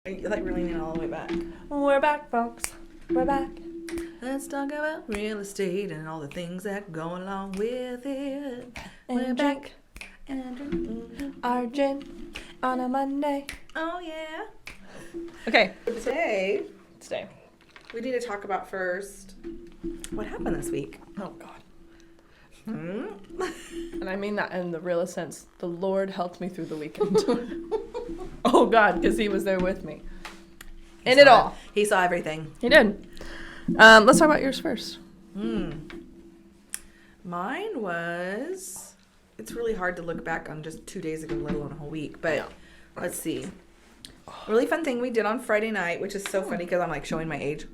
You like really need all the way back. We're back, folks. We're back. Let's talk about real estate and all the things that go along with it. And We're drink back and drink. our gin on a Monday. Oh yeah. Okay. Today Stay. we need to talk about first what happened this week. Oh, God. Hmm? And I mean that in the realest sense. The Lord helped me through the weekend. Oh, God, because he was there with me. In it all. He saw everything. He did. Let's talk about yours first. Mine was, it's really hard to look back on just 2 days ago, let alone a whole week. But let's see. Really fun thing we did on Friday night, which is so funny because I'm like showing my age.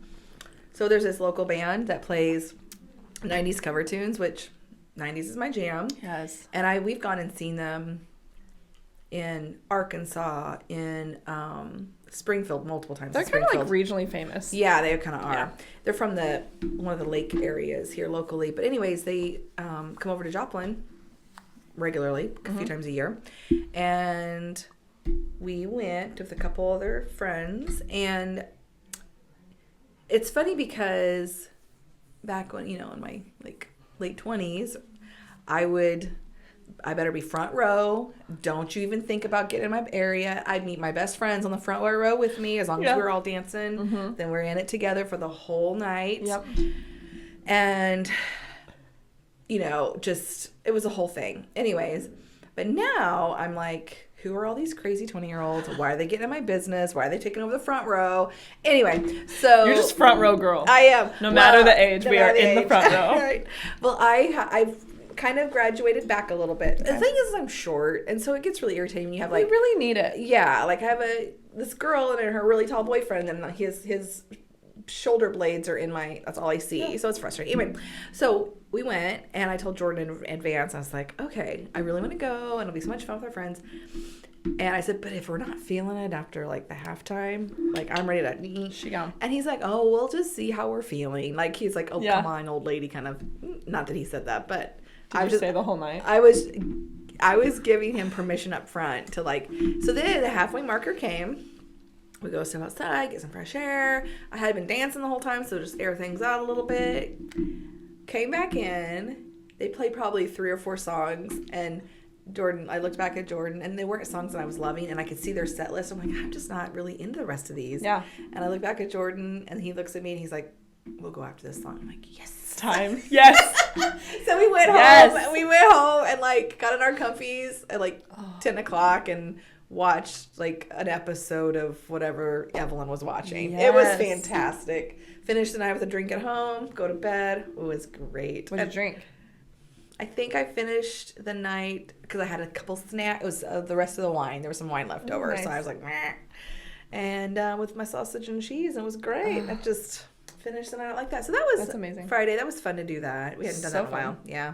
So there's this local band that plays 90s cover tunes, which 90s is my jam. Yes. And we've gone and seen them in Arkansas, in Springfield multiple times. They're kind of like regionally famous. Yeah, they kind of are. Yeah. They're from one of the lake areas here locally. But anyways, they come over to Joplin regularly, a few times a year. And we went with a couple other friends. And it's funny because back when, in my late 20s, I better be front row. Don't you even think about getting in my area. I'd meet my best friends on the front row with me as long as we were all dancing. Then we're in it together for the whole night. Yep. And, it was a whole thing. Anyways, but now I'm like, who are all these crazy 20-year-olds? Why are they getting in my business? Why are they taking over the front row? Anyway, so... You're just front row girl. I am. No matter the age, we are in the front row. Right. Well, I've kind of graduated back a little bit. Okay. The thing is I'm short, and so it gets really irritating when you have We really need it. Yeah, I have this girl and her really tall boyfriend, and his shoulder blades are in that's all I see. So it's frustrating. Anyway, so we went, and I told Jordan in advance, I was like, okay, I really want to go, and it'll be so much fun with our friends. And I said, but if we're not feeling it after the halftime, I'm ready to She gone. And he's like, oh, we'll just see how we're feeling. He's like, oh, come on, old lady, kind of. Not that he said that, but Did you say the whole night? I was giving him permission up front to so then the halfway marker came. We go step outside, get some fresh air. I had been dancing the whole time, so just air things out a little bit. Came back in. They played probably 3 or 4 songs, and I looked back at Jordan, and they weren't songs that I was loving, and I could see their set list. I'm like, I'm just not really into the rest of these. Yeah. And I look back at Jordan, and he looks at me, and he's like, we'll go after this song. I'm like, yes. Time. Yes. So we went home. We went home and got in our comfies at 10 o'clock and watched an episode of whatever Evelyn was watching. Yes. It was fantastic. Finished the night with a drink at home, go to bed. It was great. What did you drink? I think I finished the night because I had a couple snacks. It was the rest of the wine. There was some wine left over. Nice. So I was like, meh. And with my sausage and cheese, it was great. I just finished the night like that. So that's amazing. Friday. That was fun to do that. We hadn't done that in a while. Fun. Yeah.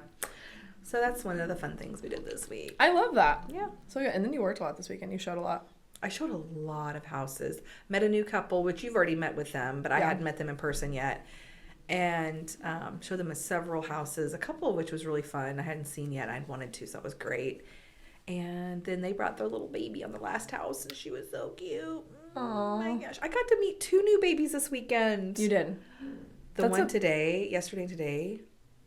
So that's one of the fun things we did this week. I love that. Yeah. So good. And then you worked a lot this weekend. You showed a lot. I showed a lot of houses. Met a new couple, which you've already met with them, but I hadn't met them in person yet. And showed them several houses, a couple of which was really fun. I hadn't seen yet. I'd wanted to, so it was great. And then they brought their little baby on the last house, and she was so cute. Aww. Oh my gosh. I got to meet 2 new babies this weekend. You did. Yesterday and today.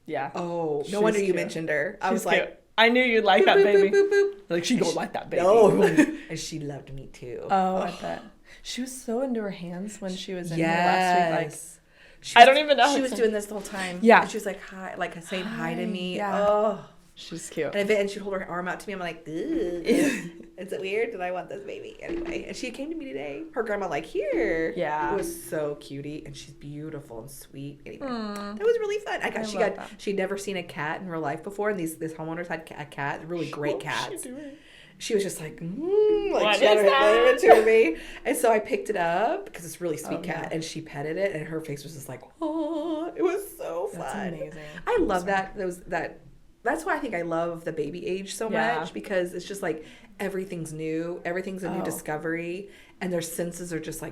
Yeah. Oh, no wonder you mentioned her. I was like, I knew you'd like that baby. Boop, boop, boop. She gonna like that baby. No. And she loved me too. Oh, I bet. She was so into her hands when she was in here last week. I don't even know. She was doing this the whole time. Yeah. And she was like, hi, saying hi to me. Yeah. Oh. She's cute. And she'd hold her arm out to me. I'm like, ugh. Is it weird? Did I want this baby? Anyway. And she came to me today. Her grandma here. Yeah. It was so cutie. And she's beautiful and sweet. Anyway. That was really fun. She'd never seen a cat in real life before. And these homeowners had a cat. Really great cats. She was just like, she had her to me. And so I picked it up because it's a really sweet cat. And she petted it. And her face was just like, oh, it was so fun. That's amazing. I love that. That's why I think I love the baby age so much, because it's just everything's new. Everything's a new discovery. And their senses are just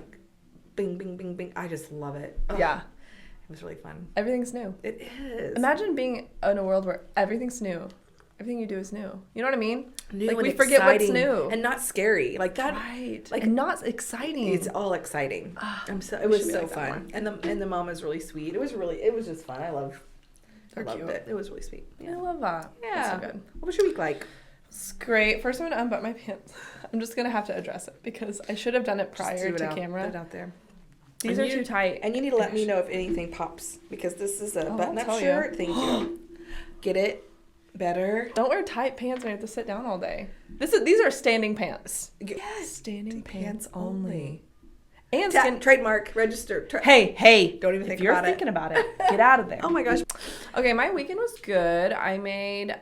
bing, bing, bing, bing. I just love it. Oh, yeah. It was really fun. Everything's new. It is. Imagine being in a world where everything's new everything you do is new. You know what I mean? New like and we forget what's exciting new and not scary. Like that. Right. Like and not exciting. It's all exciting. It was so fun. And the mom is really sweet. It was just fun. I loved cute. it. It was really sweet. I love that. Yeah. That's so good. What was your week like? It's great. First, I'm going to unbutton my pants. I'm just going to have to address it because I should have done it prior to camera. Put it out there. These are too tight. And you need to let me know if anything pops because this is a button-up shirt. Thank you. Get it better. Don't wear tight pants when you have to sit down all day. These are standing pants. Yes. Standing pants only. And trademark, register. Hey. Don't even think about it. If you're thinking about it, get out of there. Oh my gosh. Okay, my weekend was good. I made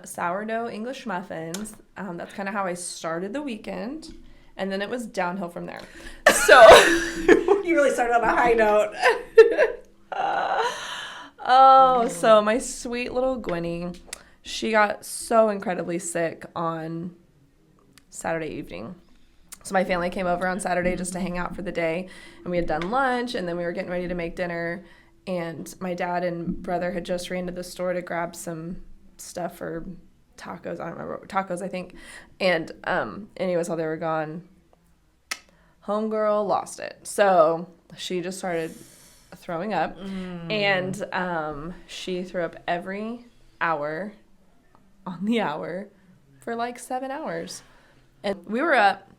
sourdough English muffins. That's kind of how I started the weekend. And then it was downhill from there. So you really started on a high note. So my sweet little Gwenny, she got so incredibly sick on Saturday evening. So my family came over on Saturday just to hang out for the day, and we had done lunch, and then we were getting ready to make dinner, and my dad and brother had just ran to the store to grab some stuff for tacos. I don't remember. Tacos, I think. And anyways, while they were gone, homegirl lost it. So she just started throwing up, and she threw up every hour on the hour for like 7 hours. And we were up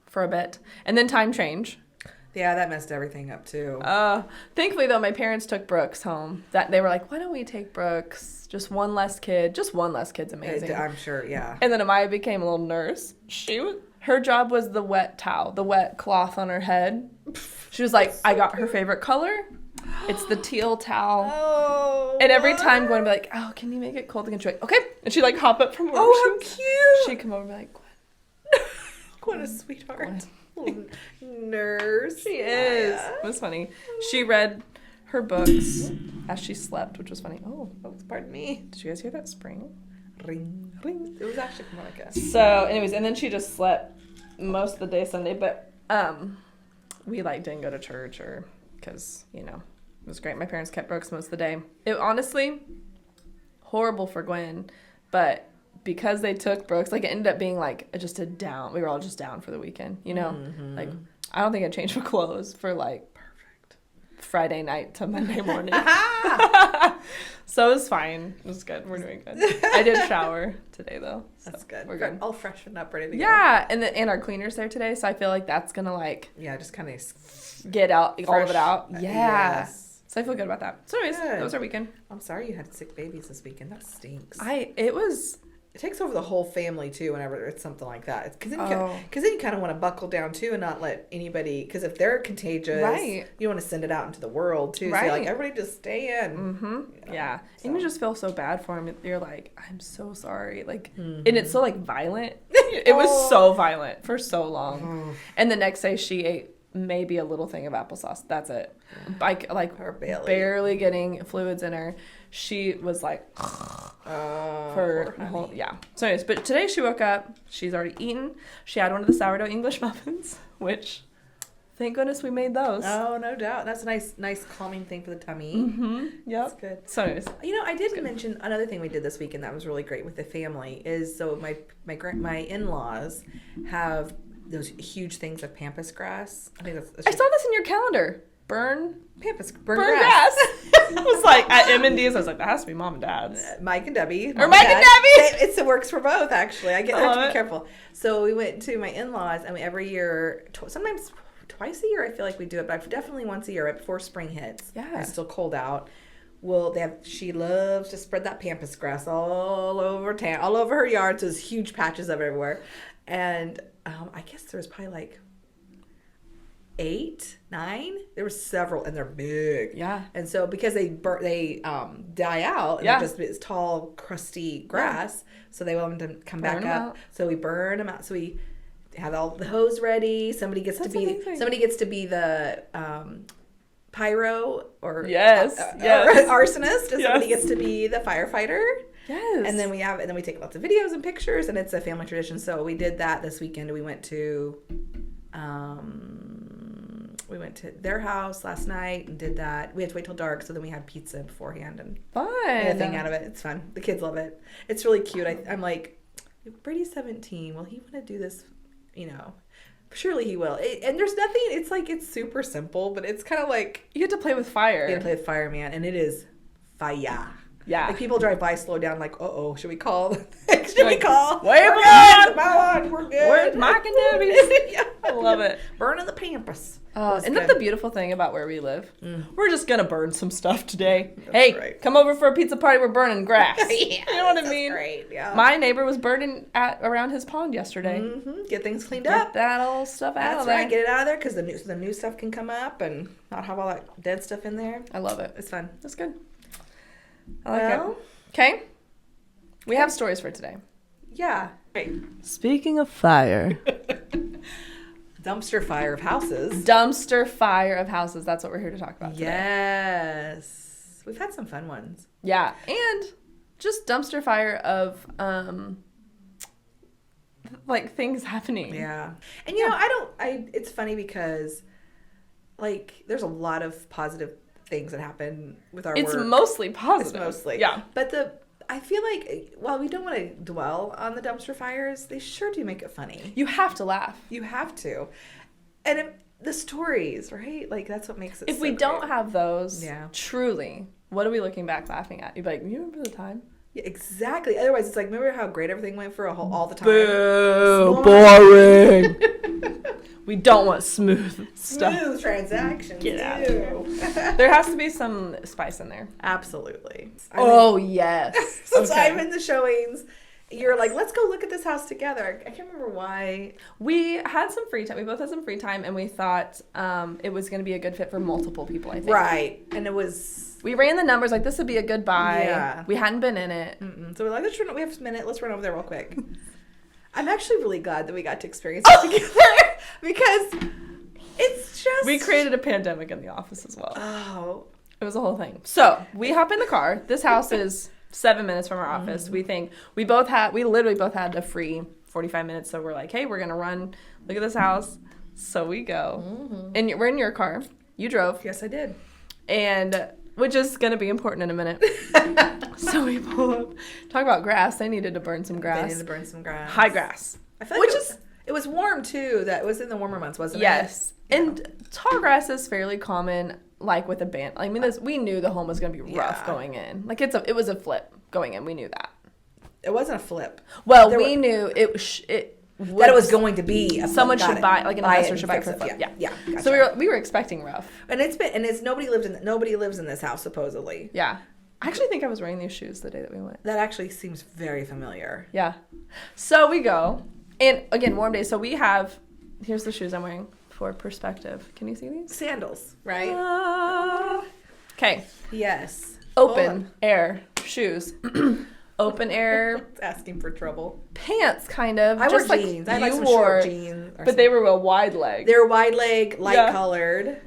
for a bit, and then time change. Yeah, that messed everything up too. Thankfully though, my parents took Brooks home. That they were like, why don't we take Brooks? Just one less kid's amazing. I'm sure, yeah. And then Amaya became a little nurse. Her job was the wet towel, the wet cloth on her head. She was like, I got her favorite color. It's the teal towel. Oh. And every time going to be like, oh, can you make it cold again? She'd be like, okay. And she'd like hop up from work. Oh, how cute. She'd come over and be like, what a sweetheart. Nurse. She is. It was funny. She read her books as she slept, which was funny. Oh, pardon me. Did you guys hear that spring? Ring, ring. It was actually Monica. So, anyways, and then she just slept most of the day Sunday, but we like didn't go to church or because, it was great. My parents kept Brooks most of the day. It honestly, horrible for Gwen, but because they took Brooks, like it ended up being like just we were all just down for the weekend, Mm-hmm. Like I don't think I changed my clothes for like perfect Friday night to Monday morning. So it was fine. It was good. We're doing good. I did shower today though. So that's good. We're good. All freshened up, ready to go. Yeah, and our cleaner's there today, so I feel like that's gonna like just kind of get out all of it out. Yeah. Yes. So I feel good about that. So anyways, good. That was our weekend. I'm sorry you had sick babies this weekend. That stinks. It takes over the whole family too whenever it's something like that. Because then you kind of want to buckle down too and not let anybody. Because if they're contagious, right, you want to send it out into the world too. Right. So like everybody just stay in. Mm-hmm. Yeah, so. And you just feel so bad for them. You're like, I'm so sorry. Like, mm-hmm. And it's so like violent. It was so violent for so long. And the next day she ate maybe a little thing of applesauce. That's it. Like her belly. Barely getting fluids in her. She was like, for the whole, yeah. So anyways, but today she woke up. She's already eaten. She had one of the sourdough English muffins, which, thank goodness we made those. Oh, no doubt. That's a nice calming thing for the tummy. Mm-hmm. Yep. That's good. So anyways. I did mention another thing we did this weekend that was really great with the family is so my in-laws have those huge things of pampas grass. I think that's I saw this in your calendar. Burn grass. I was like, at M&D's, I was like, that has to be Mom and Dad's. Mike and Debbie. Or Mike and Debbie! It works for both, actually. I have to be careful. So we went to my in-laws, and every year, sometimes twice a year, I feel like we do it, but definitely once a year, right before spring hits. Yeah. It's still cold out. Well, she loves to spread that pampas grass all over town, all over her yard. So there's huge patches of it everywhere. And I guess there was probably like 8, 9. There were several, and they're big. Yeah. And so because they die out, and they're just this tall, crusty grass, so they want them to come back up. Out. So we burn them out. So we have all the hose ready. Somebody gets to be the pyro or arsonist, and somebody gets to be the firefighter. Yes. And then we take lots of videos and pictures, and it's a family tradition. So we did that this weekend. We went to We went to their house last night and did that. We had to wait till dark, so then we had pizza beforehand and made a thing out of it. It's fun. The kids love it. It's really cute. I'm like, Brady's 17. Will he want to do this? You know, surely he will. And there's nothing. It's like it's super simple, but it's kind of like you get to play with fire. You get to play with fire, man, and it is fire. Yeah. Like people drive by, slow down, like, should we call? Wait, we call? We're good. We're good. We're Mike and Debbie's. Yeah. I love it. Burning the pampas. Isn't that the beautiful thing about where we live? We're just going to burn some stuff today. That's right. Come over for a pizza party. We're burning grass. Yeah, you know what I mean? Great. Yeah. My neighbor was burning around his pond yesterday. Mm-hmm. Get things cleaned Get up. that old stuff out of there. That's right. Get it out of there because the new stuff can come up and not have all that dead stuff in there. I love it. It's fun. That's good. I like it. Okay. We have stories for today. Yeah. Right. Speaking of fire. Dumpster fire of houses. Dumpster fire of houses. That's what we're here to talk about today. Yes. We've had some fun ones. Yeah. And just dumpster fire of like things happening. Yeah. And you know, it's funny because like there's a lot of positive things that happen with our work. It's mostly positive. It's mostly. Yeah. But I feel like while we don't want to dwell on the dumpster fires, they sure do make it funny. You have to laugh. You have to. And the stories, right? Like that's what makes it If so we great. don't have those, Yeah. Truly, what are we looking back laughing at? You'd be like, you remember the time? Yeah, exactly. Otherwise, it's like, remember how great everything went for all the time? Boo, boring. We don't want smooth stuff. Smooth transactions. Get out. Ew. There has to be some spice in there. Absolutely. Yes. So I'm in the showings. You're like, let's go look at this house together. I can't remember why. We had some free time. We both had some free time, and we thought it was going to be a good fit for multiple people, I think. Right. And it was... We ran the numbers, like, this would be a good buy. Yeah. We hadn't been in it. So we're like, we have a minute. Let's run over there real quick. I'm actually really glad that we got to experience it together because it's just... We created a pandemic in the office as well. Oh. It was a whole thing. So we hop in the car. This house is 7 minutes from our office. We literally both had a free 45 minutes. So we're like, hey, we're going to run, look at this house. So we go. And we're in your car. You drove. Yes, I did. And which is going to be important in a minute. So we pull up. Talk about grass. They needed to burn some grass. They needed to burn some grass. High grass. I feel like it was warm too. That was in the warmer months, wasn't it? Yes. And tall grass is fairly common, like with a band. I mean, we knew the home was going to be rough going in. Like it was a flip going in. We knew that. It wasn't a flip. Well, we knew that it was going to be a flip. Someone should buy, like an investor should buy it for a flip. Yeah. Gotcha. So we were expecting rough. And nobody lives in this house supposedly. Yeah. I actually think I was wearing these shoes the day that we went. That actually seems very familiar. Yeah. So we go. And again, warm days. So here's the shoes I'm wearing for perspective. Can you see these? Sandals, right? Okay. Yes. Open air shoes. Open air. It's asking for trouble. Pants, kind of. I just wore like jeans. I had some short jeans. But they were a wide leg. They were wide leg, light colored.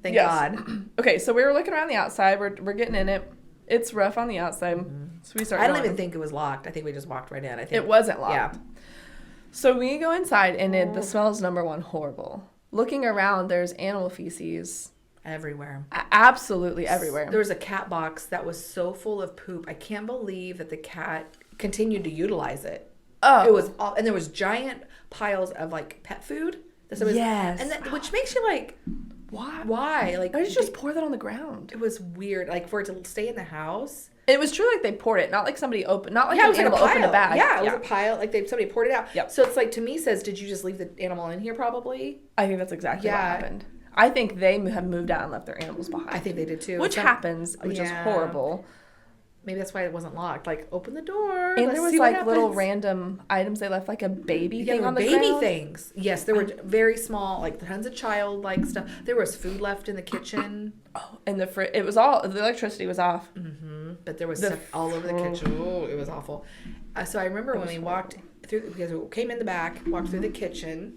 Thank God. Okay, so we were looking around the outside. We're getting in it. It's rough on the outside. So we start I don't even think it was locked. I think we just walked right in. I think it wasn't locked. Yeah. So we go inside, and the smell is number one horrible. Looking around, there's animal feces everywhere. Absolutely everywhere. There was a cat box that was so full of poop. I can't believe that the cat continued to utilize it. Oh, it was all, and there was giant piles of like pet food. Yes, and which makes you like, why? Like, why did you just pour that on the ground? It was weird, like for it to stay in the house. It was true, like they poured it, not like somebody opened, not like an animal opened a bag. Yeah, it was a pile, like somebody poured it out. Yep. So it's like, to me, says, did you just leave the animal in here? Probably. I think that's exactly what happened. I think they have moved out and left their animals behind. I think they did too. Which happens, which is horrible. Maybe that's why it wasn't locked. Like, open the door. And there was like little random items they left, like a baby thing on the ground. Baby things. Yes, there were very small, like tons of childlike stuff. There was food left in the kitchen. Oh, and it was all, the electricity was off. Mm-hmm. But there was stuff all over the kitchen. Oh, it was awful. So I remember when we walked through, because we came in the back, walked through the kitchen,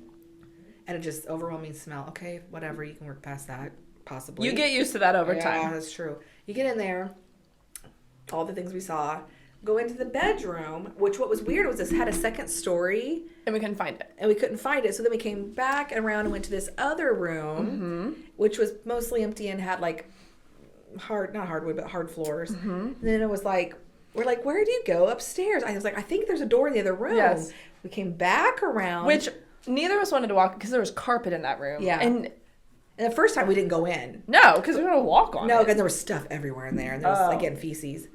and it just overwhelming smell. Okay, whatever, you can work past that, possibly. You get used to that over time. Yeah, that's true. You get in there. All the things we saw, go into the bedroom, which what was weird was this had a second story. And we couldn't find it. And we couldn't find it. So then we came back and around and went to this other room, which was mostly empty and had like not hardwood, but hard floors. And then it was like, we're like, where do you go upstairs? I was like, I think there's a door in the other room. Yes. We came back around. Which neither of us wanted to walk because there was carpet in that room. Yeah. And the first time we didn't go in. No, because we were going to walk on it. No, because there was stuff everywhere in there. And there was, again, feces.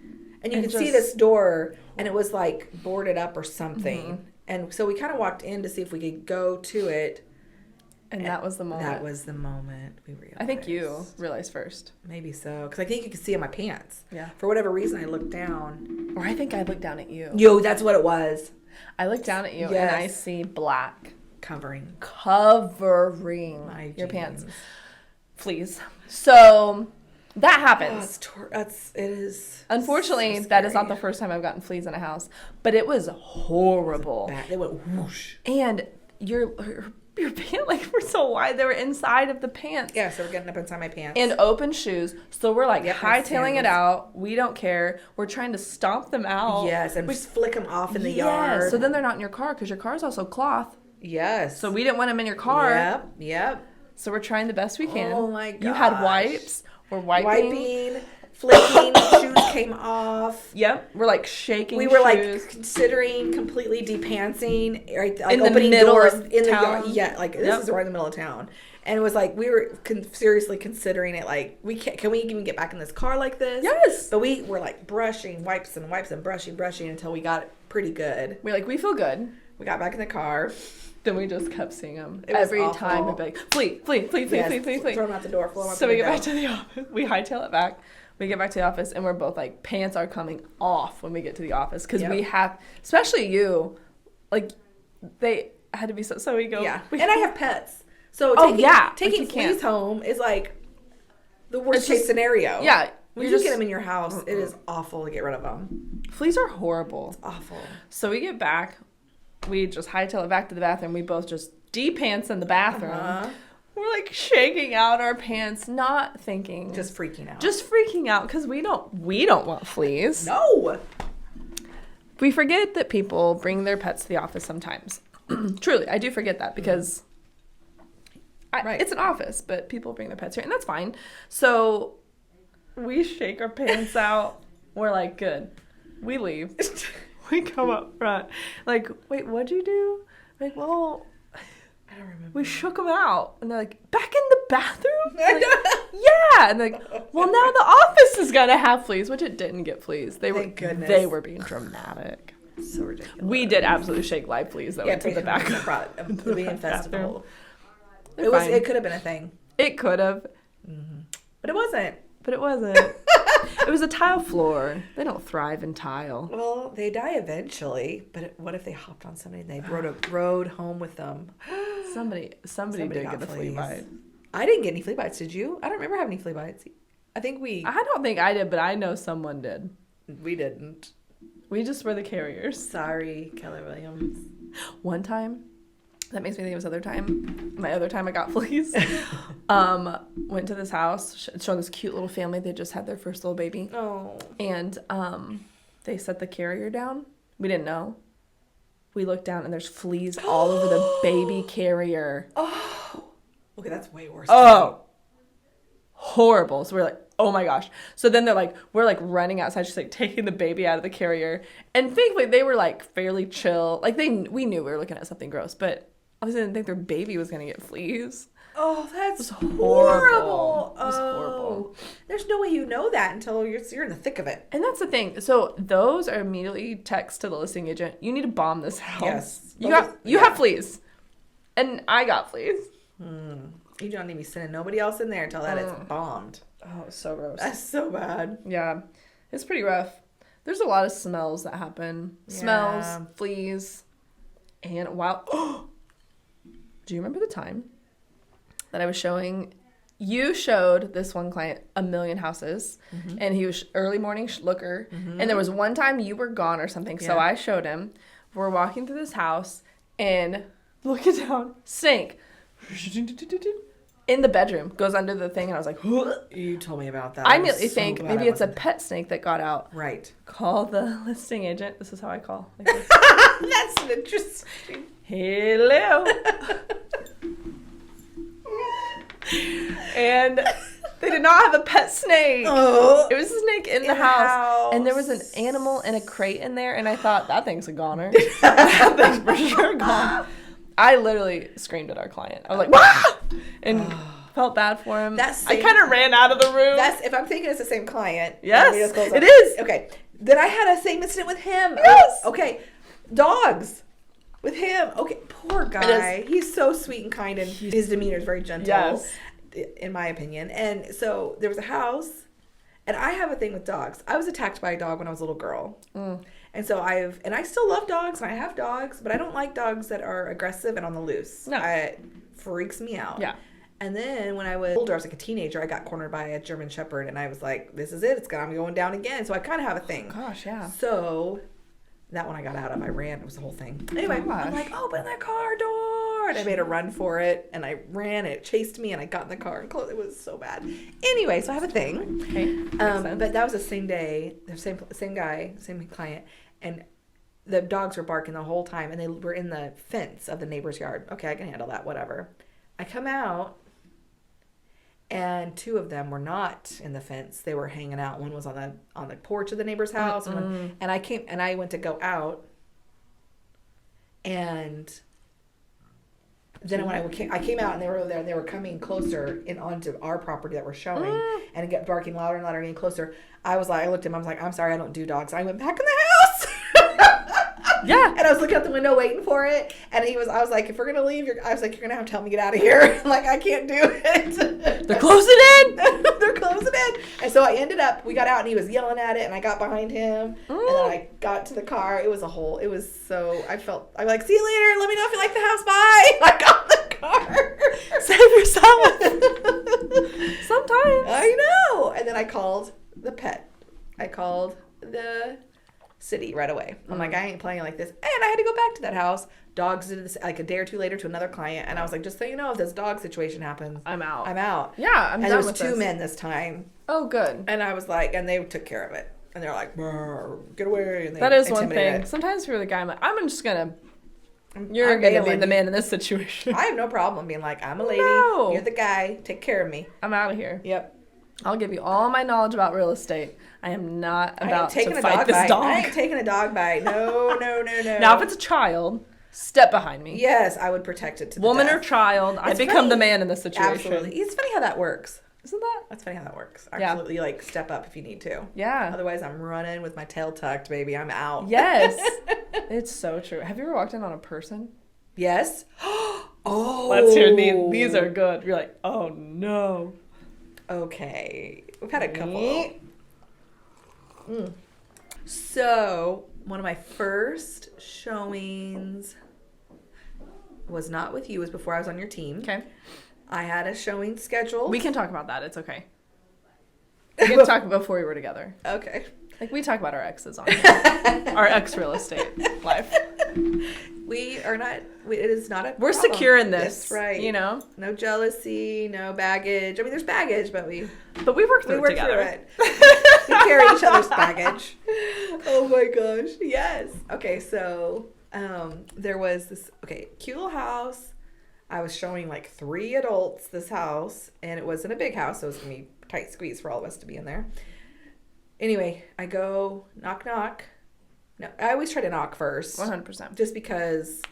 And you could see just... this door, and it was like boarded up or something. And so we kind of walked in to see if we could go to it. And that was the moment. That was the moment we realized. I think you realized first. Maybe so. Because I think you could see in my pants. Yeah. For whatever reason, I looked down. Or I think I looked down at you. Yo, that's what it was. I looked down at you, Yes. and I see black. Covering My your jeans. pants. Fleas. So that happens. It is. Unfortunately, so that is not scary. the first time I've gotten fleas in a house, but it was horrible. They went whoosh. And your pants like were so wide they were inside of the pants. Yeah, so we're getting up inside my pants. And open shoes. So we're like hightailing it sandals. out. We don't care. We're trying to stomp them out. Yes, and just flick them off in the yard. So then they're not in your car because your car is also cloth. Yes. So we didn't want them in your car. Yep. So we're trying the best we can. Oh my gosh. You had wipes. We're wiping. Flicking, shoes came off. Yep. We're like shaking. We were shoes. like considering completely depantsing, right? Like in the opening middle doors of in the town. yard. Yeah, like this is right in the middle of town. And it was like we were seriously considering it. Like can we even get back in this car like this? Yes. But we were like brushing, wipes and brushing until we got it pretty good. We're like, we feel good. We got back in the car. Then we just kept seeing them. It was Every awful. time we'd be like, flee. Throw them out the door. So we get back to the office. We hightail it back. We get back to the office, and we're both like, pants are coming off when we get to the office. Because we have, especially you, like, they had to be so we go. Yeah. And I have pets. So taking fleas home is like the worst case scenario. Yeah. When you get them in your house, it is awful to get rid of them. Fleas are horrible. It's awful. So we get back. We just hightail it back to the bathroom. We both just de-pants in the bathroom. We're like shaking out our pants, not thinking. Just freaking out. Just freaking out because we don't want fleas. No. We forget that people bring their pets to the office sometimes. Truly, I do forget that because it's an office, but people bring their pets here, and that's fine. So we shake our pants out. We're like, good. We leave. We come up front. Like, wait, what'd you do? Like, well, I don't remember. we shook them out. And they're like, back in the bathroom? Like, yeah. And they're like, well, now the office is going to have fleas, which it didn't get fleas. They were being dramatic. So ridiculous. We did absolutely shake live fleas that went to the back of the infestable. It It could have been a thing. It could have. But it wasn't. It was a tile floor. They don't thrive in tile. Well, they die eventually. But what if they hopped on somebody and they rode home with them? Somebody did get a flea bite. I didn't get any flea bites. Did you? I don't remember having any flea bites. I don't think I did, but I know someone did. We didn't. We just were the carriers. Sorry, Keller Williams. One time, that makes me think of this other time. My other time I got fleas. Went to this house, showing this cute little family. They just had their first little baby. Oh. And they set the carrier down. We didn't know. We looked down and there's fleas all over the baby carrier. Oh. Okay, that's way worse. Oh. Horrible. So we're like, oh my gosh. So then we're like running outside, just like taking the baby out of the carrier. And thankfully they were like fairly chill. Like we knew we were looking at something gross, but obviously didn't think their baby was going to get fleas. Oh, that's horrible. It was horrible. There's no way you know that until you're in the thick of it. And that's the thing. So those are immediately text to the listing agent. You need to bomb this house. Yes. You have fleas. And I got fleas. You don't need to be sending nobody else in there until that it's bombed. Oh, it's so gross. That's so bad. Yeah. It's pretty rough. There's a lot of smells that happen. Yeah. Smells, fleas, and do you remember the time that I was showing? You showed this one client a million houses, and he was early morning looker. And there was one time you were gone or something, so I showed him. We're walking through this house, and looking down, sink. in the bedroom, goes under the thing, and I was like, You told me about that. I immediately think maybe it's a pet snake that got out. Right. Call the listing agent. This is how I call. Like this. That's an interesting. Hello. And they did not have a pet snake. Oh, it was a snake in the house. And there was an animal in a crate in there, and I thought, that thing's a goner. That thing's for sure gone. I literally screamed at our client. I was like, "Wah!" And felt bad for him. I kind of ran out of the room. If I'm thinking it's the same client. Yes, it is. Okay. Then I had a same incident with him. Yes. Okay. Dogs. With him. Okay. Poor guy. He's so sweet and kind, and his demeanor is very gentle. Yes. In my opinion. And so there was a house, and I have a thing with dogs. I was attacked by a dog when I was a little girl. And so I still love dogs, and I have dogs, but I don't like dogs that are aggressive and on the loose. No. It freaks me out. Yeah. And then when I was older, I was like a teenager, I got cornered by a German Shepherd, and I was like, this is it. I'm going down again. So I kind of have a thing. Oh, gosh, yeah. So that one I got out of, I ran. It was the whole thing. Anyway, I'm like, open the car door. And I made a run for it, and I ran, and it chased me, and I got in the car and closed. It was so bad. Anyway, so I have a thing. Okay. But that was the same day, the same guy, same client, and the dogs were barking the whole time, and they were in the fence of the neighbor's yard. Okay, I can handle that, whatever. I come out, and two of them were not in the fence. They were hanging out. One was on the porch of the neighbor's house, and I went to go out, and then when I came out, and they were over there, and they were coming closer onto our property that we're showing, and it kept barking louder and louder, getting closer. I looked at him. I was like, I'm sorry, I don't do dogs. I went back in the house. Yeah. And I was looking out the window waiting for it. And I was like, if we're going to leave, you're going to have to help me get out of here. Like, I can't do it. They're closing in. They're closing in. And so we got out, and he was yelling at it, and I got behind him. And then I got to the car. I'm like, see you later. Let me know if you like the house. Bye. I got the car. Save yourself. Sometimes. I know. And then I called the pet. I called the city right away. I'm like, I ain't playing like this. And I had to go back to that house. Dogs did this like a day or two later to another client, and I was like, just so you know, if this dog situation happens, I'm out. Yeah, I'm and done there was with two this. men this time. Oh, good. And I was like, and they took care of it. And they're like, get away. And that is one intimidated thing. it. Sometimes if you're the guy, I'm like, you're going to be the man in this situation. I have no problem being like, I'm a lady. No. You're the guy. Take care of me. I'm out of here. Yep. I'll give you all my knowledge about real estate. I am not about to fight this bite. dog. I ain't taking a dog bite. No. Now, if it's a child, step behind me. Yes, I would protect it to the Woman death. or child, I become funny. the man in this situation. Absolutely. It's funny how that works. Isn't that? That's funny how that works. Yeah. Absolutely, like, step up if you need to. Yeah. Otherwise, I'm running with my tail tucked, baby. I'm out. Yes. It's so true. Have you ever walked in on a person? Yes. Oh. Let's hear these. These are good. You're like, oh, no. Okay. We've had a couple. So, one of my first showings was not with you. It was before I was on your team. Okay. I had a showing scheduled. We can talk about that. It's okay. We can talk before we were together. Okay. Like, we talk about our exes on here. Our ex real estate life. We are not, it is not a We're problem. secure in this. That's right. You know? No jealousy, no baggage. I mean, there's baggage, but we work through it together. it. We carry each other's baggage. Oh my gosh. Yes. Okay, so there was this, cute little house. I was showing like 3 adults this house, and it wasn't a big house, so it was going to be tight squeeze for all of us to be in there. Anyway, I go knock, knock. No, I always try to knock first. 100%. Just because.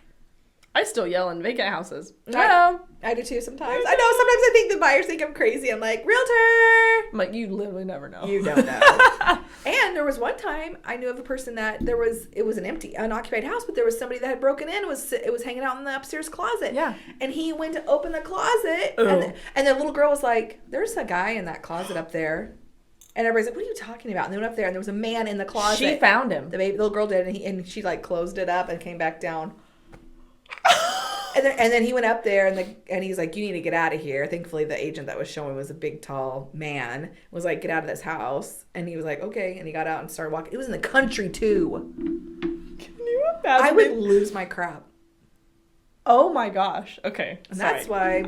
I still yell in vacant houses. I do too sometimes. I know, sometimes I think the buyers think I'm crazy. I'm like, realtor! I'm like, you literally never know. You don't know. And there was one time I knew of a person that it was an empty, unoccupied house, but there was somebody that had broken in. It was hanging out in the upstairs closet. Yeah. And he went to open the closet, and the little girl was like, there's a guy in that closet up there. And everybody's like, what are you talking about? And they went up there, and there was a man in the closet. She found him. The little girl did, and she like closed it up and came back down. And then he went up there, and he's like, you need to get out of here. Thankfully, the agent that was showing was a big, tall man. Was like, get out of this house. And he was like, okay. And he got out and started walking. It was in the country, too. Can you imagine? I would lose my crap. Oh my gosh. Okay. And that's why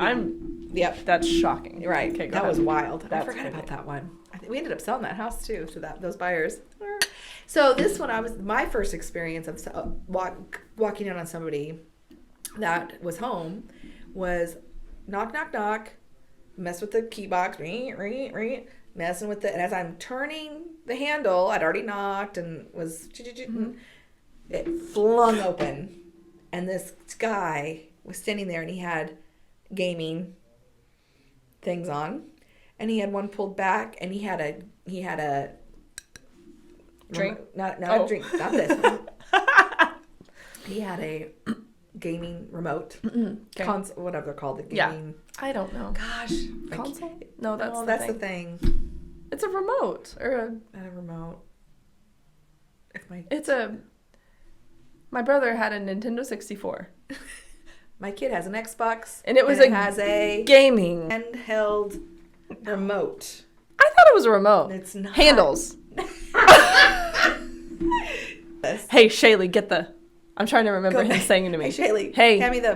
yep. That's shocking. Right. Okay, that was wild. I forgot crazy. about that one. I think we ended up selling that house too to those buyers. So this one, my first experience of walking in on somebody that was home was knock, knock, knock, mess with the key box, messing with it. And as I'm turning the handle, I'd already knocked and was, it flung open. And this guy was standing there and he had gaming things on. And he had one pulled back and he had a drink? Not a drink, not this. He had a gaming remote. Okay. Console, whatever they're called, the gaming. Yeah. I don't know. Gosh. Console? No, that's the thing. It's a remote or Not a remote. My brother had a Nintendo 64. My kid has an Xbox. And it has a gaming handheld remote. I thought it was a remote. It's not. Handles. Hey, Shaylea, get the... I'm trying to remember him saying to me. Hey, Shaylea. Hey. Hand me the...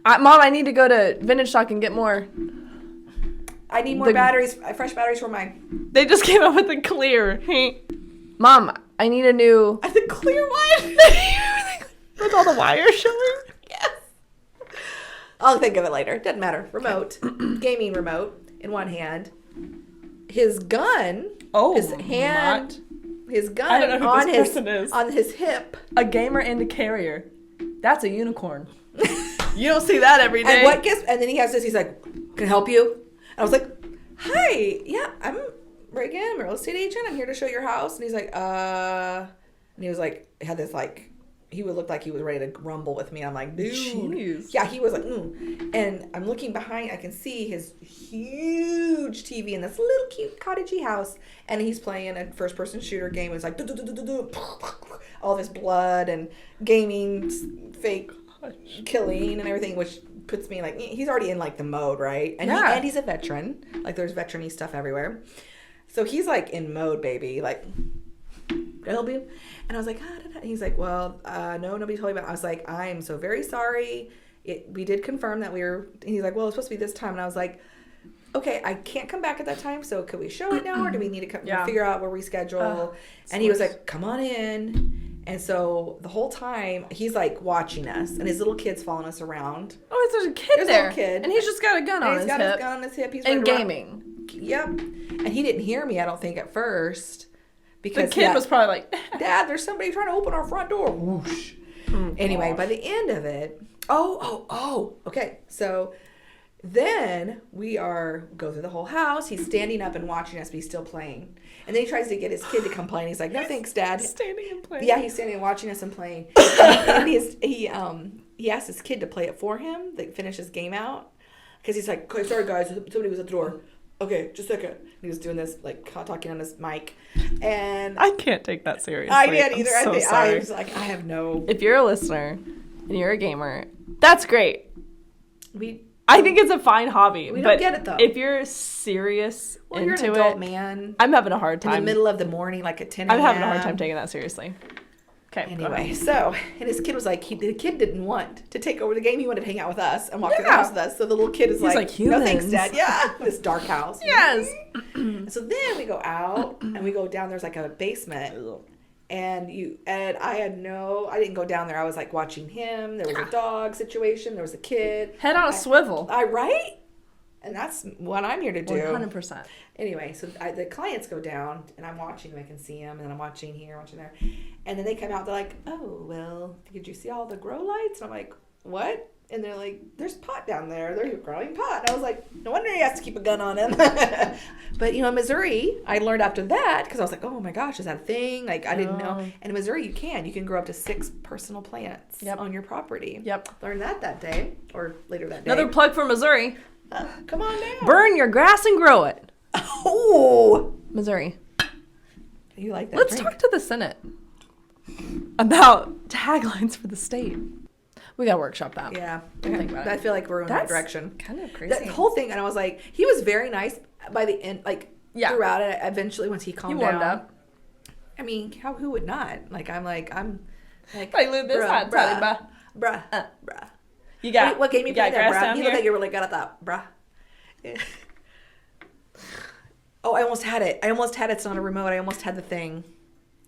Mom, I need to go to Vintage Stock and get more. I need more batteries, fresh batteries for my... They just came up with a clear. Mom, I need a new... The clear one? With all the wires showing? Yes. I'll think of it later. Doesn't matter. Remote. Gaming remote in one hand. His gun... his hand... His gun I don't know who this person is. On his hip. A gamer and a carrier. That's a unicorn. You don't see that every day. And then he has this, he's like, can I help you? And I was like, hi, yeah, I'm Ragan, I'm a real estate agent. I'm here to show your house. And he's like, and he was like, had this like, he would look like he was ready to rumble with me. I'm like, dude. Jeez. Yeah, he was like, And I'm looking behind, I can see his huge TV in this little cute cottagey house. And he's playing a first person shooter game. It's like, all this blood and gaming, fake killing and everything, which puts me like, he's already in like the mode, right? And and he's a veteran. Like there's veteran-y stuff everywhere. So he's like in mode, baby. Like, can I help you? And I was like, and he's like, well, no, nobody told me about it. I was like, I'm so very sorry. We did confirm that we were, and he's like, well, it's supposed to be this time. And I was like, okay, I can't come back at that time. So could we show it now? Or do we need to figure out where we schedule? And he was like, come on in. And so the whole time he's like watching us and his little kid's following us around. Oh, there's a kid there. A little kid. And he's just got a gun on his hip. He's got his gun on his hip. He's and gaming. Yep. And he didn't hear me, I don't think, at first. Because the kid was probably like, Dad, there's somebody trying to open our front door. Whoosh. Anyway, by the end of it, okay. So then we go through the whole house. He's standing up and watching us, but he's still playing. And then he tries to get his kid to come play, and he's like, no, thanks, Dad. Standing and playing. Yeah, he's standing and watching us and playing. And he asked his kid to play it for him, to finish his game out. Because he's like, okay, sorry, guys, somebody was at the door. Okay, just a second. He was doing this, like, talking on his mic. And I can't take that seriously. I can't either. I was like, I have no... If you're a listener and you're a gamer, that's great. I think it's a fine hobby. We don't get it, though. If you're serious into you're an adult man. I'm having a hard time. In the middle of the morning, like at 10 a.m. I'm having a hard time taking that seriously. Okay. Anyway, so, and his kid was like, the kid didn't want to take over the game. He wanted to hang out with us and walk through the house with us. So the little kid is like, no thanks, Dad. Yeah. This dark house. Yes. So then we go out and we go down. There's like a basement. And I didn't go down there. I was like watching him. There was a dog situation. There was a kid. Head on a swivel. Right? And that's what I'm here to do. 100%. Anyway, so the clients go down, and I'm watching them. I can see them, and then I'm watching here, watching there. And then they come out. They're like, oh, well, did you see all the grow lights? And I'm like, what? And they're like, there's pot down there. There's a growing pot. And I was like, no wonder he has to keep a gun on him. But, in Missouri, I learned after that, because I was like, oh, my gosh, is that a thing? Like, I didn't know. And in Missouri, you can grow up to 6 personal plants on your property. Yep. Learned that day, or later that day. Another plug for Missouri. Come on now. Burn your grass and grow it. Oh. Missouri. You like that Let's talk to the Senate about taglines for the state. We got to workshop that. Yeah. Don't think about it. I feel like we're in the right direction. Kind of crazy. That whole thing, and I was like, he was very nice by the end, like, throughout it. Eventually, once he calmed down. He warmed up. I mean, who would not? Like, I'm like, I live this hot, Bruh. You got what game you played there, bruh? You look here? like you were really good at that, bruh. Yeah. Oh, I almost had it. It's not a remote. I almost had the thing.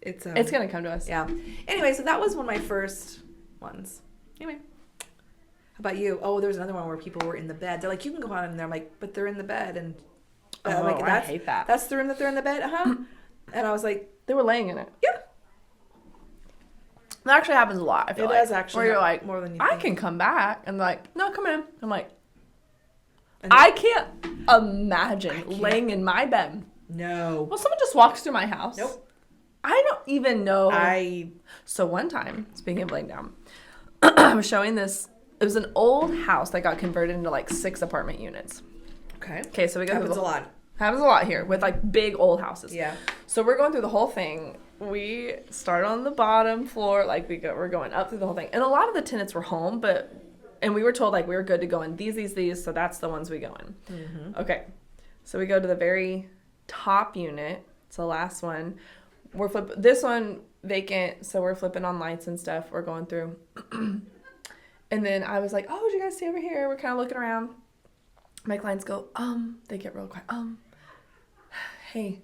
It's gonna come to us. Yeah. Anyway, so that was one of my first ones. Anyway. How about you? Oh, there was another one where people were in the bed. They're like, you can go on in there. I'm like, but they're in the bed. And I'm like, I hate that. That's the room that they're in the bed? Uh-huh. And I was like, they were laying in it. yeah. That actually happens a lot, I feel It like. does actually. Where you're like, more than you I think. can come back. And they're like, no, come in. I'm like, And I can't imagine laying in my bed. No. Well, someone just walks through my house. Nope. I don't even know. So one time, speaking of laying down, I was showing this. It was an old house that got converted into like 6 apartment units. Okay, so we go Happens a lot. Happens a lot here with like big old houses. Yeah. So we're going through the whole thing. We start on the bottom floor, like we're going up through the whole thing. And a lot of the tenants were home, and we were told like we were good to go in these, so that's the ones we go in. Mm-hmm. Okay. So we go to the very top unit. It's the last one. We're this one vacant, so we're flipping on lights and stuff. We're going through. And then I was like, oh, did you guys see over here? We're kind of looking around. My clients go, they get real quiet. Hey,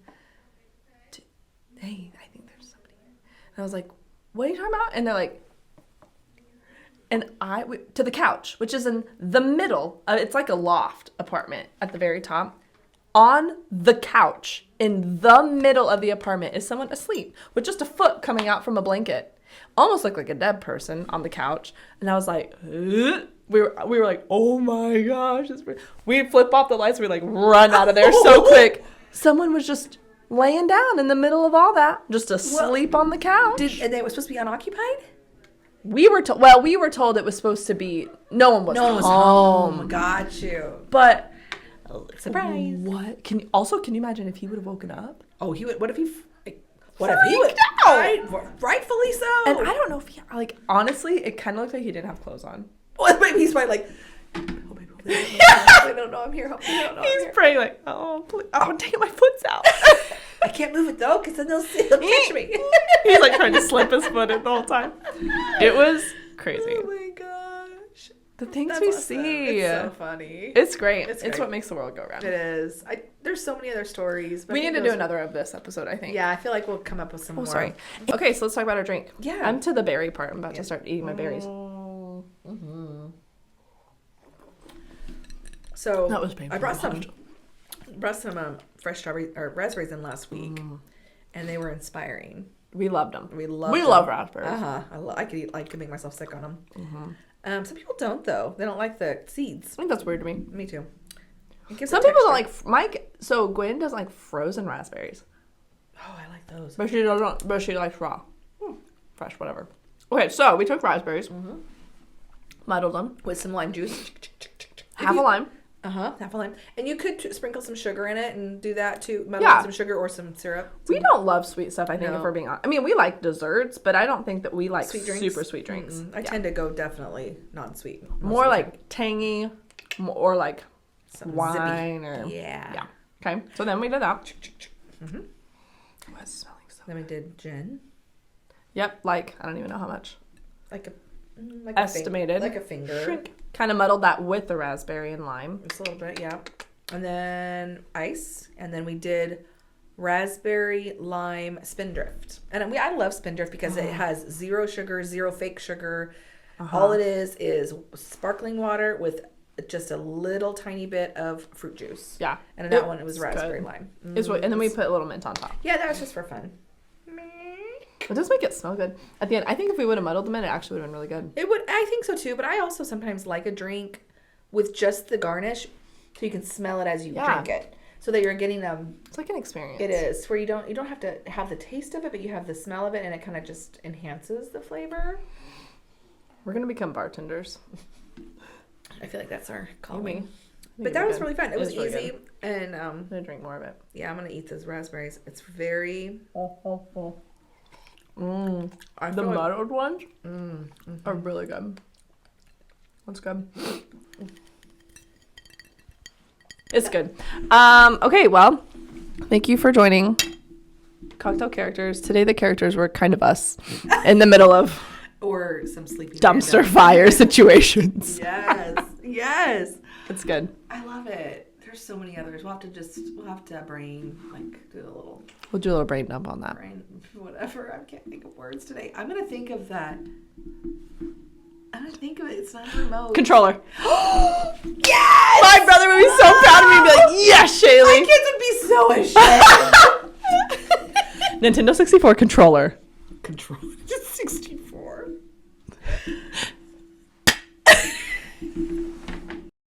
I think there's somebody here. And I was like, what are you talking about? And they're like, to the couch, which is in the middle. It's like a loft apartment at the very top. On the couch in the middle of the apartment is someone asleep with just a foot coming out from a blanket. Almost looked like a dead person on the couch. And I was like, ugh. We were like, oh my gosh. We flip off the lights. We like run out of there so quick. Someone was just laying down in the middle of all that, just asleep on the couch. And they were supposed to be unoccupied? We were told it was supposed to be, no one was home. Got you. But surprise. What? Can you imagine if he would have woken up? Oh, he would. What if he would? Rightfully so. And I don't know if he, like, honestly, it kind of looked like he didn't have clothes on. Well, maybe he's probably like, oh, baby, I don't know I'm here. He's praying like, oh, please. Oh, dang it, my foot's out. I can't move it though, because then they'll catch me. He's like trying to slip his foot in the whole time. It was crazy. Oh my gosh. The things That's we awesome. see. It's so funny. It's great. It's It's great. what makes the world go round. It is. There's so many other stories. But We need to do another of this episode, I think. Yeah, I feel like we'll come up with some more. Sorry. Okay, so let's talk about our drink. Yeah. I'm to the berry part. I'm about to start eating my berries. Mm-hmm. So That was painful. I brought some fresh strawberry or raspberries in last week, and they were inspiring. We loved them. We love raspberries. I could make myself sick on them. Some people don't though. They don't like the seeds. I think that's weird to me. Me too. It gives Some a people don't texture. like So Gwen doesn't like frozen raspberries, Oh, I like those. but she doesn't. But she likes raw, fresh, whatever. Okay, so we took raspberries, muddled them, With some lime juice. half a lime. Half a lime. And you could sprinkle some sugar in it and do that too. Yeah. Some sugar or some syrup. We don't love sweet stuff. I think No. if we're being honest, I mean we like desserts, but I don't think that we like Sweet drinks? super sweet drinks. I tend to go definitely non-sweet. More like tangy, or like Some wine zippy. or Yeah. Okay, so then we did that. Mm-hmm. Oh, it's smelling so. Then we did gin. Yep, like I don't even know how much. Like Estimated. like a finger. Kind of muddled that with the raspberry and lime. Just a little bit, yeah. And then ice. And then we did raspberry lime spindrift. And I love spindrift because it has 0 sugar, 0 fake sugar. All it is sparkling water with just a little tiny bit of fruit juice. Yeah. And in that one, it was raspberry good. lime. And then we put a little mint on top. Yeah, that was just for fun. It does make it smell good. At the end, I think if we would have muddled them in, it actually would have been really good. It would. I think so too. But I also sometimes like a drink with just the garnish, so you can smell it as you drink it, so that you're getting It's like an experience. It is where you don't have to have the taste of it, but you have the smell of it, and it kind of just enhances the flavor. We're gonna become bartenders. I feel like that's our calling. But that was really fun. It was really easy, good. and I'm gonna drink more of it. yeah, I'm gonna eat those raspberries. It's very. The muddled ones are really good. That's good. It's good. Okay, well, thank you for joining Cocktail Characters. Today the characters were kind of us in the middle of Or some sleepy dumpster random. fire situations. Yes. That's good. I love it. There's so many others. We'll have to brain, like, do a little We'll do a little brain dump on that. brain, whatever. I can't think of words today. I'm going to think of that. I'm going to think of it. It's not a remote. Controller. Yes! My brother would be so proud of me and be like, yes, My Shaylea. kids would be so ashamed. Nintendo 64 controller. Controller.